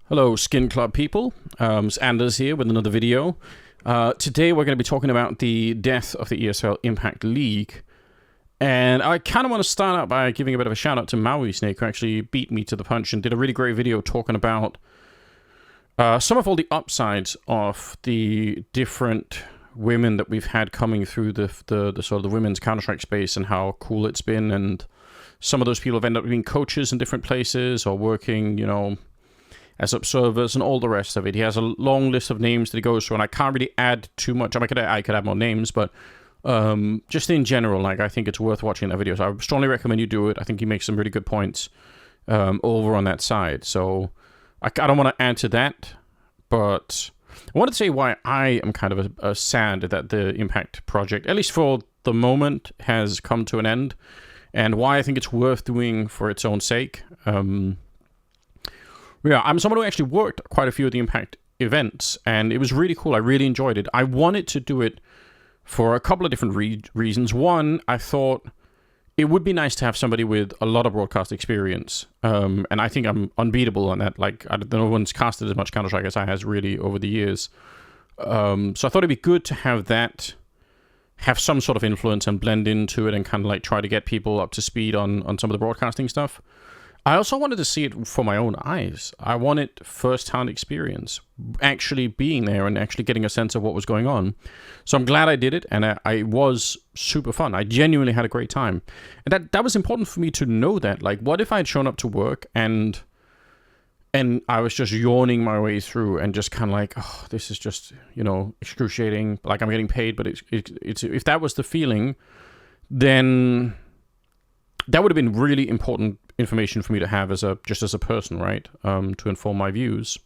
Hello, SkinClub people. It's Anders here with another video. Today we're going to be talking about the death of the ESL Impact League. And I kind of want to start out by giving a bit of a shout out to Maui Snake, who actually beat me to the punch and did a really great video talking about some of all the upsides of the different women that we've had coming through the sort of the women's Counter-Strike space and how cool it's been. And some of those people have ended up being coaches in different places or working, you know, as observers and all the rest of it. He has a long list of names that he goes through, and I can't really add too much. I mean, I could add more names, but just in general, like, I think it's worth watching that video. So I strongly recommend you do it. I think he makes some really good points over on that side. So I don't want to add to that, but I wanted to say why I am kind of sad that the Impact project, at least for the moment, has come to an end, and why I think it's worth doing for its own sake. Yeah, I'm someone who actually worked quite a few of the Impact events, and it was really cool. I really enjoyed it. I wanted to do it for a couple of different reasons. One, I thought it would be nice to have somebody with a lot of broadcast experience, and I think I'm unbeatable on that. Like, no one's casted as much Counter-Strike as I has really over the years. So I thought it'd be good to have that, have some sort of influence and blend into it and kind of like try to get people up to speed on some of the broadcasting stuff. I also wanted to see it for my own eyes. I wanted first-hand experience, actually being there and actually getting a sense of what was going on. So I'm glad I did it, and I was super fun. I genuinely had a great time. And that was important for me to know that. Like, what if I had shown up to work and I was just yawning my way through and just kind of like, oh, this is just, you know, excruciating. Like, I'm getting paid, but it's if that was the feeling, then that would have been really important information for me to have as a person, right? To inform my views.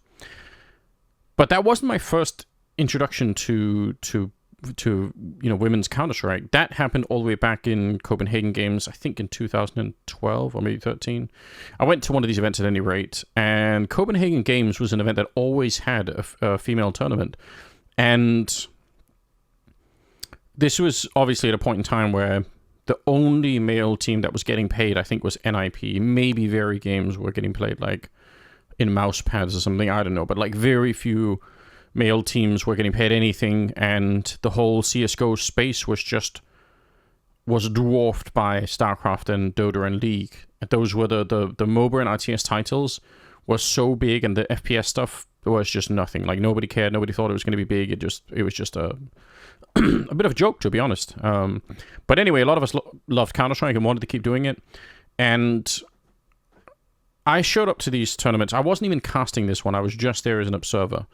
But that wasn't my first introduction to you know, women's Counter-Strike. That happened all the way back in Copenhagen Games, I think in 2012 or maybe 13. I went to one of these events at any rate, and Copenhagen Games was an event that always had a female tournament. And this was obviously at a point in time where the only male team that was getting paid, I think, was NIP. Maybe Very Games were getting played, like, in mouse pads or something. I don't know. But, like, very few male teams were getting paid anything. And the whole CSGO space was dwarfed by StarCraft and Dota and League. Those were the MOBA and RTS titles were so big, and the FPS stuff was just nothing. Like, nobody cared. Nobody thought it was going to be big. It was just a bit of a joke, to be honest. But anyway, a lot of us loved Counter-Strike and wanted to keep doing it. And I showed up to these tournaments. I wasn't even casting this one. I was just there as an observer,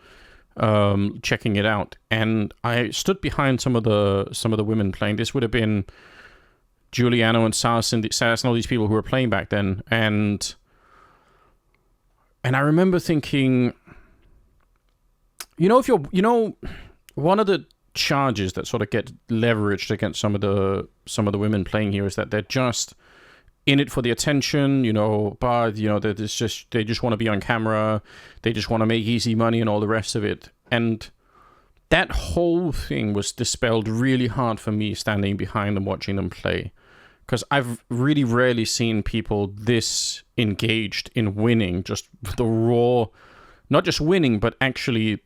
checking it out. And I stood behind some of the women playing. This would have been Giuliano and Sass and all these people who were playing back then. And I remember thinking, one of the charges that sort of get leveraged against some of the women playing here is that they're just in it for the attention, you know, but, you know, they just want to be on camera, they just want to make easy money and all the rest of it. And that whole thing was dispelled really hard for me standing behind them watching them play, because I've really rarely seen people this engaged in winning, just the raw, not just winning, but actually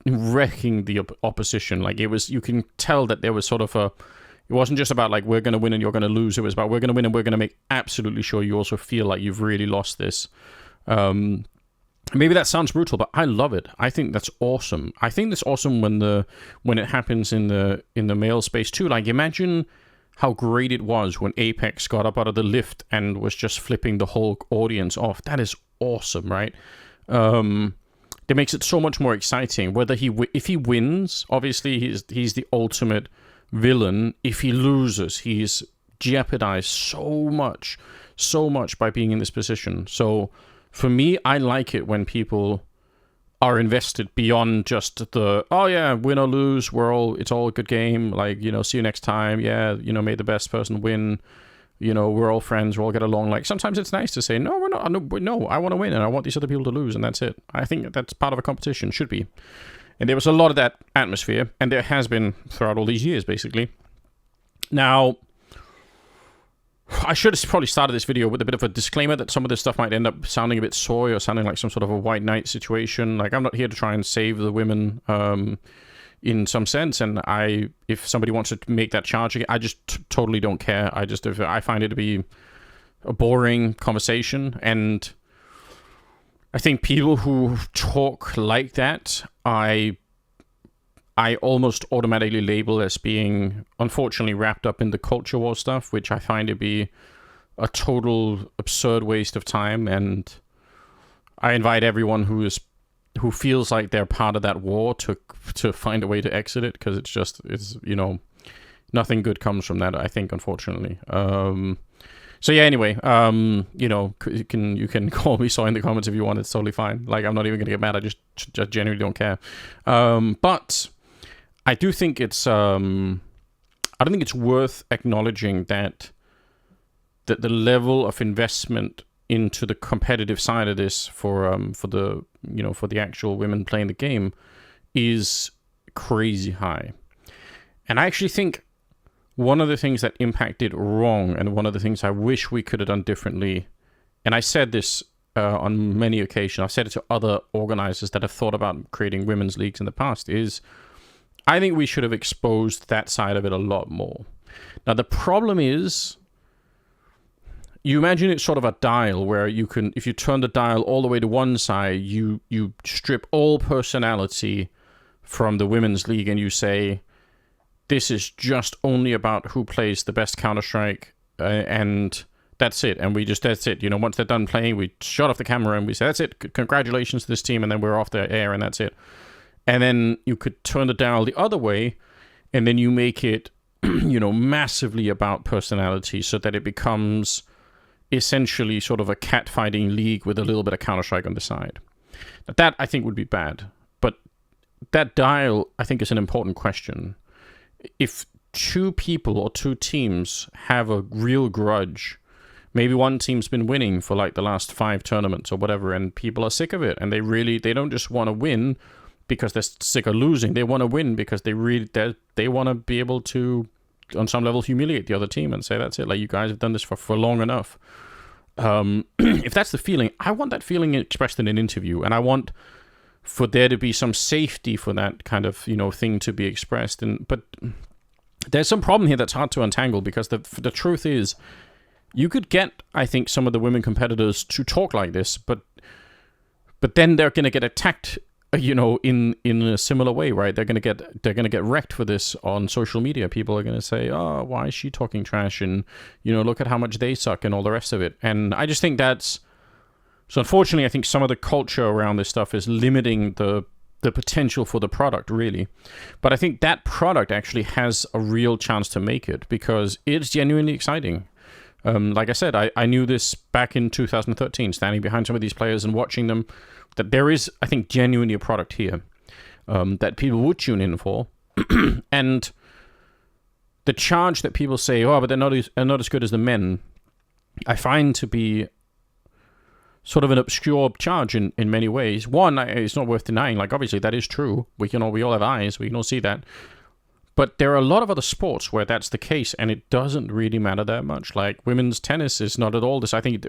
wrecking the opposition. Like, it was, you can tell that there was sort of it wasn't just about like, we're going to win and you're going to lose. It was about, we're going to win and we're going to make absolutely sure you also feel like you've really lost this. Maybe that sounds brutal, but I love it. I think that's awesome. I think that's awesome when it happens in the male space too. Like, imagine how great it was when Apex got up out of the lift and was just flipping the whole audience off. That is awesome, right? It makes it so much more exciting. If he wins, obviously he's the ultimate villain. If he loses, he's jeopardized so much by being in this position. So for me, I like it when people are invested beyond just the, oh yeah, win or lose, it's all a good game. Like, you know, see you next time. Yeah, you know, may the best person win. You know, we're all friends, we all get along. Like, sometimes it's nice to say, no, we're not. No, I want to win, and I want these other people to lose, and that's it. I think that's part of a competition, should be. And there was a lot of that atmosphere, and there has been throughout all these years, basically. Now, I should have probably started this video with a bit of a disclaimer that some of this stuff might end up sounding a bit soy or sounding like some sort of a white knight situation. Like, I'm not here to try and save the women in some sense, and if somebody wants to make that charge, I just totally don't care. I find it to be a boring conversation, and I think people who talk like that, I almost automatically label as being, unfortunately, wrapped up in the culture war stuff, which I find to be a total absurd waste of time. And I invite everyone who feels like they're part of that war to find a way to exit it, because it's nothing good comes from that, I think, unfortunately. So yeah, anyway, you can call me soy in the comments if you want. It's totally fine. Like, I'm not even gonna get mad. I just genuinely don't care. But I do think I don't think it's worth acknowledging that the level of investment into the competitive side of this for the actual women playing the game is crazy high. And I actually think one of the things that Impact did wrong, and one of the things I wish we could have done differently, and I said this on many occasions, I've said it to other organizers that have thought about creating women's leagues in the past, is I think we should have exposed that side of it a lot more. Now, the problem is, you imagine it's sort of a dial where you can, if you turn the dial all the way to one side, you strip all personality from the women's league, and you say, this is just only about who plays the best Counter-Strike, and that's it. And that's it. Once they're done playing, we shut off the camera and we say, that's it. Congratulations to this team. And then we're off the air, and that's it. And then you could turn the dial the other way, and then you make it, massively about personality, so that it becomes essentially sort of a catfighting league with a little bit of Counter-Strike on the side. That, I think, would be bad. But that dial, I think, is an important question. If two people or two teams have a real grudge, maybe one team's been winning for like the last 5 tournaments or whatever, and people are sick of it, and they don't just want to win because they're sick of losing. They want to win because they want to be able to, on some level, humiliate the other team and say, that's it, like, you guys have done this for long enough. If that's the feeling, I want that feeling expressed in an interview, and I want for there to be some safety for that kind of thing to be expressed. But there's some problem here that's hard to untangle, because the truth is, you could get, I think, some of the women competitors to talk like this, but then they're going to get attacked, in a similar way, right? They're going to get wrecked for this on social media. People are going to say, oh, why is she talking trash? And, look at how much they suck and all the rest of it. And I just think so unfortunately, I think some of the culture around this stuff is limiting the potential for the product, really. But I think that product actually has a real chance to make it, because it's genuinely exciting. Like I said, I knew this back in 2013, standing behind some of these players and watching them, that there is, I think, genuinely a product here that people would tune in for. And the charge that people say, oh, but they're not as good as the men, I find to be sort of an obscure charge in many ways. One, it's not worth denying. Like, obviously, that is true. We all have eyes. We can all see that. But there are a lot of other sports where that's the case, and it doesn't really matter that much. Like, women's tennis is not at all this. I think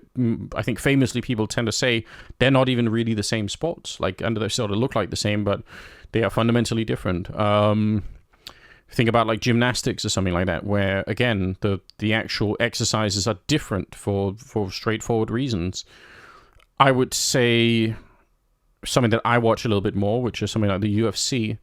famously people tend to say they're not even really the same sports. Like, and they sort of look like the same, but they are fundamentally different. Think about like gymnastics or something like that, where again the actual exercises are different for straightforward reasons. I would say something that I watch a little bit more, which is something like the UFC.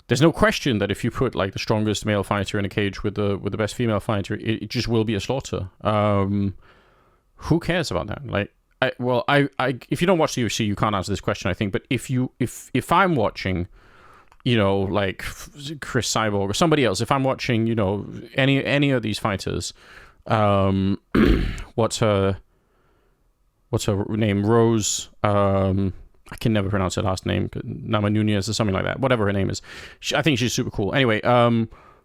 There's no question that if you put like the strongest male fighter in a cage with the best female fighter, it just will be a slaughter. Who cares about that? Like, if you don't watch the UFC, you can't answer this question, I think. But if I'm watching, like Chris Cyborg or somebody else, if I'm watching, any of these fighters, what's her name? Rose. I can never pronounce her last name. Nama Nunez or something like that. Whatever her name is. I think she's super cool. Anyway,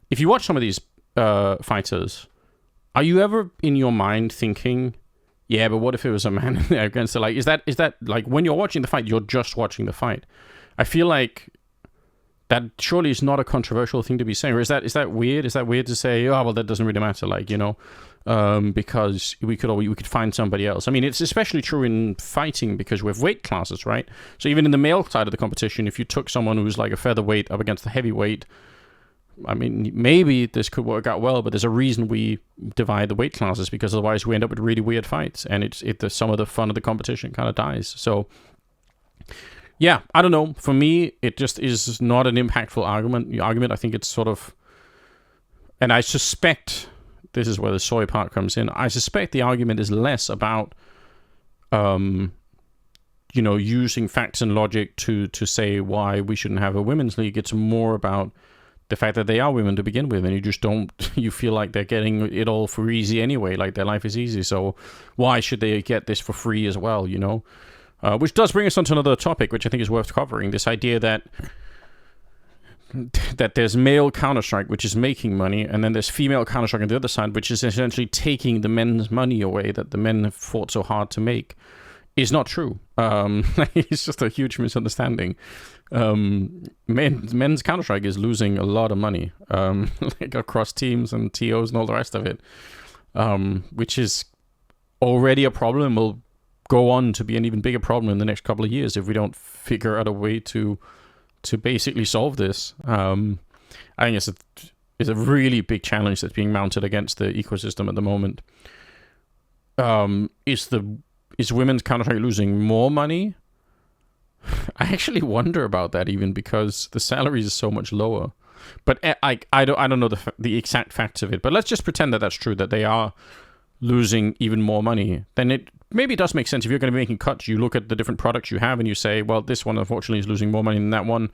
if you watch some of these fighters, are you ever in your mind thinking, yeah, but what if it was a man there against her? Like, is that like when you're watching the fight, you're just watching the fight? I feel like That surely is not a controversial thing to be saying. Or is that weird? Is that weird to say, oh, well, that doesn't really matter, like, because we could find somebody else. I mean, it's especially true in fighting because we have weight classes, right? So even in the male side of the competition, if you took someone who's like a featherweight up against a heavyweight, I mean, maybe this could work out well, but there's a reason we divide the weight classes, because otherwise we end up with really weird fights, and some of the fun of the competition kind of dies. So yeah, I don't know. For me, it just is not an impactful argument. I think it's sort of, and I suspect this is where the soy part comes in. I suspect the argument is less about, using facts and logic to say why we shouldn't have a women's league. It's more about the fact that they are women to begin with, and you feel like they're getting it all for easy anyway, like their life is easy. So why should they get this for free as well, Which does bring us on to another topic, which I think is worth covering. This idea that there's male Counter-Strike, which is making money, and then there's female Counter-Strike on the other side, which is essentially taking the men's money away that the men have fought so hard to make, is not true. It's just a huge misunderstanding. Men's Counter-Strike is losing a lot of money, like across teams and TOs and all the rest of it, which is already a problem. Will go on to be an even bigger problem in the next couple of years if we don't figure out a way to basically solve this. I think it's a really big challenge that's being mounted against the ecosystem at the moment. Is women's Counter-Strike losing more money? I actually wonder about that, even because the salaries are so much lower. But I don't know the exact facts of it. But let's just pretend that that's true, that they are losing even more money. Then it does make sense. If you're going to be making cuts, you look at the different products you have and you say, well, this one unfortunately is losing more money than that one.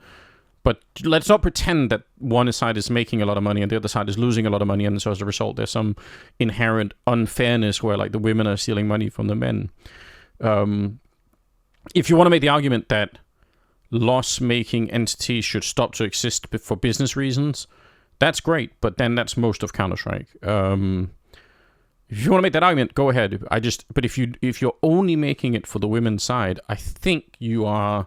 But let's not pretend that one side is making a lot of money and the other side is losing a lot of money, and so as a result there's some inherent unfairness where like the women are stealing money from the men. If you want to make the argument that loss-making entities should stop to exist for business reasons, that's great, but then that's most of Counter-Strike. If you want to make that argument, go ahead. But if you're only making it for the women's side, I think you are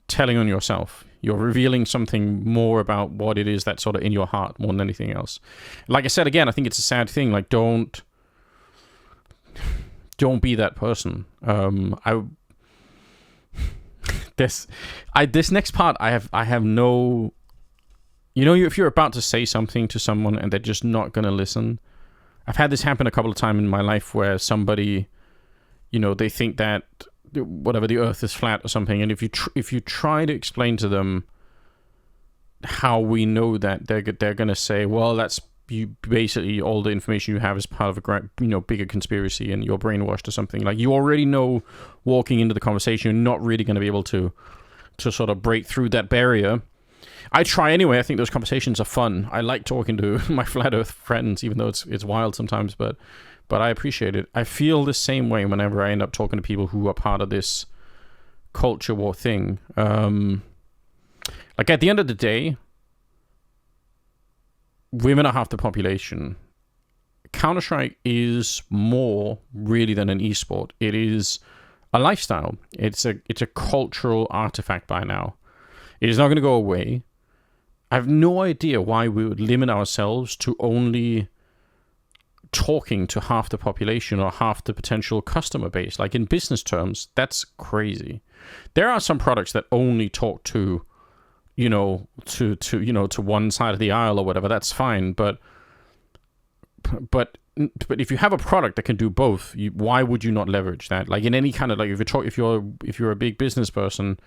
telling on yourself. You're revealing something more about what it is that's sort of in your heart more than anything else. Like I said again, I think it's a sad thing. Like don't be that person. This next part, I have no. If you're about to say something to someone and they're just not gonna listen. I've had this happen a couple of times in my life where somebody, they think that whatever, the earth is flat or something, and if you try to explain to them how we know that, they're gonna say, well, that's you basically all the information you have is part of a bigger conspiracy and you're brainwashed or something. Like you already know walking into the conversation you're not really going to be able to sort of break through that barrier. I try anyway. I think those conversations are fun. I like talking to my flat earth friends, even though it's wild sometimes, but I appreciate it. I feel the same way whenever I end up talking to people who are part of this culture war thing. Like at the end of the day, women are half the population. Counter-Strike is more really than an esport. It is a lifestyle. It's a cultural artifact by now. It is not going to go away. I have no idea why we would limit ourselves to only talking to half the population or half the potential customer base. Like in business terms, that's crazy. There are some products that only talk to one side of the aisle or whatever. That's fine, but if you have a product that can do both, why would you not leverage that? Like in any kind of, like if you're a big business person,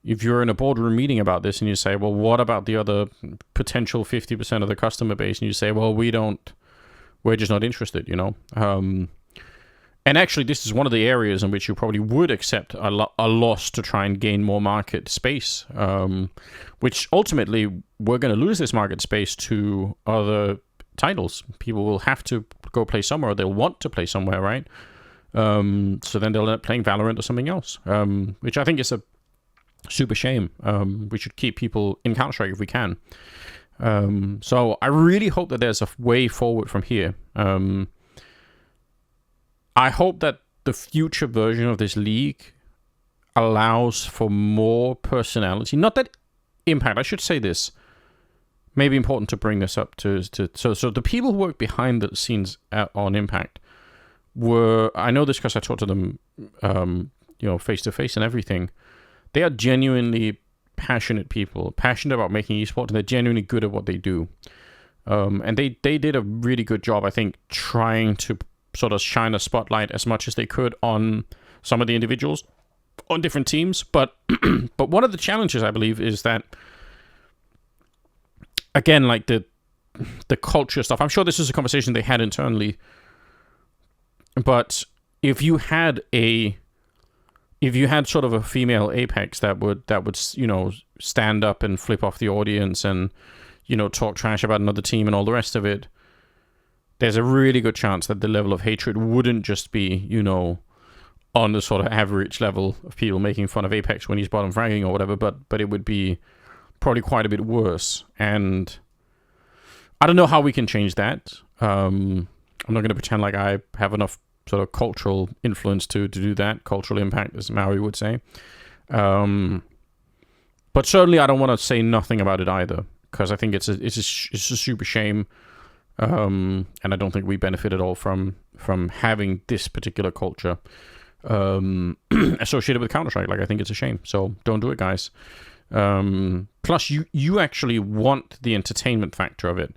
if you're in a boardroom meeting about this and you say, well, what about the other potential 50% of the customer base? And you say, well, we're just not interested, And actually, this is one of the areas in which you probably would accept a loss to try and gain more market space, which ultimately we're going to lose this market space to other titles. People will have to go play somewhere, or they'll want to play somewhere, right? So then they'll end up playing Valorant or something else, which I think is a super shame. We should keep people in Counter-Strike if we can. So I really hope that there's a way forward from here. I hope that the future version of this league allows for more personality. Not that Impact, I should say this. Maybe important to bring this up so the people who work behind the scenes on Impact were, I know this because I talked to them, face to face and everything. They are genuinely passionate people, passionate about making esports, and they're genuinely good at what they do. And they did a really good job, I think, trying to sort of shine a spotlight as much as they could on some of the individuals on different teams. But but one of the challenges, I believe, is that, again, like the culture stuff, I'm sure this is a conversation they had internally, but if you had sort of a female Apex that would stand up and flip off the audience and talk trash about another team and all the rest of it, there's a really good chance that the level of hatred wouldn't just be on the sort of average level of people making fun of Apex when he's bottom fragging or whatever, but it would be probably quite a bit worse. And I don't know how we can change that. I'm not going to pretend like I have enough sort of cultural influence to do that, cultural impact, as Maui would say. But certainly I don't want to say nothing about it either, because I think it's a super shame, and I don't think we benefit at all from having this particular culture associated with Counter-Strike. Like, I think it's a shame. So don't do it, guys. Plus, you actually want the entertainment factor of it.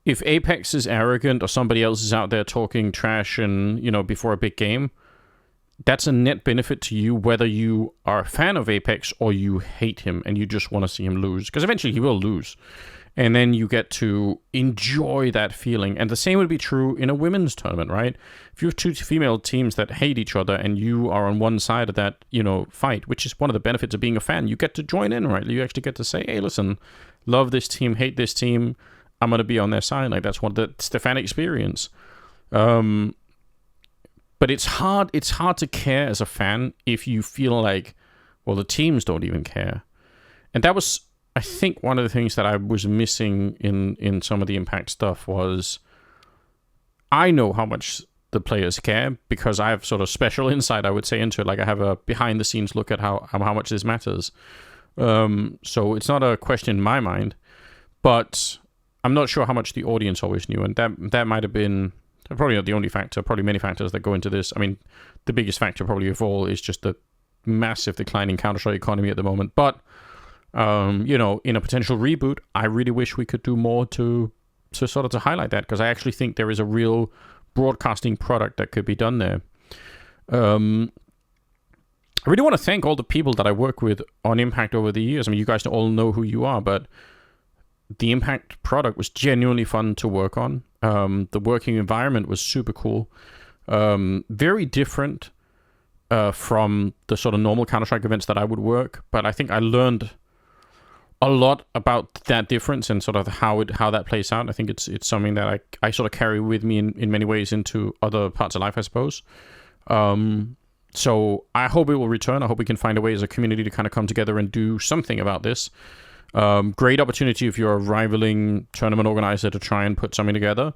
If Apex is arrogant or somebody else is out there talking trash and, before a big game, that's a net benefit to you, whether you are a fan of Apex or you hate him and you just want to see him lose. Because eventually he will lose. And then you get to enjoy that feeling. And the same would be true in a women's tournament, right? If you have two female teams that hate each other and you are on one side of that, fight, which is one of the benefits of being a fan, you get to join in, right? You actually get to say, hey, listen, love this team, hate this team, I'm going to be on their side. Like, that's the fan experience. But it's hard to care as a fan if you feel like, well, the teams don't even care. And that was, I think, one of the things that I was missing in some of the Impact stuff was, I know how much the players care because I have sort of special insight, I would say, into it. Like, I have a behind the scenes look at how much this matters. So it's not a question in my mind, but I'm not sure how much the audience always knew, and that might have been probably not the only factor, probably many factors that go into this. I mean, the biggest factor probably of all is just the massive declining Counter-Strike economy at the moment. But, in a potential reboot, I really wish we could do more to highlight that, because I actually think there is a real broadcasting product that could be done there. I really want to thank all the people that I work with on Impact over the years. I mean, you guys all know who you are, but the Impact product was genuinely fun to work on. The working environment was super cool. Very different from the sort of normal Counter-Strike events that I would work, but I think I learned a lot about that difference and sort of how that plays out. I think it's something that I sort of carry with me in many ways into other parts of life, I suppose. So I hope it will return. I hope we can find a way as a community to kind of come together and do something about this. Great opportunity if you're a rivaling tournament organizer to try and put something together,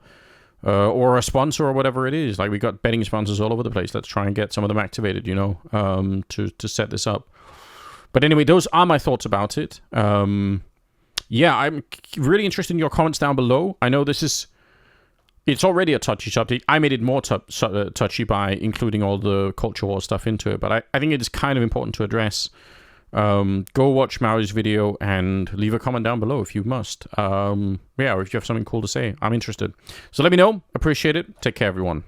or a sponsor or whatever it is. Like, we got betting sponsors all over the place. Let's try and get some of them activated, to set this up. But anyway, those are my thoughts about it. I'm really interested in your comments down below. I know it's already a touchy subject. I made it more touchy by including all the culture war stuff into it, but I think it is kind of important to address. Go watch Maui's video and leave a comment down below if you must. Or if you have something cool to say, I'm interested. So let me know. Appreciate it. Take care, everyone.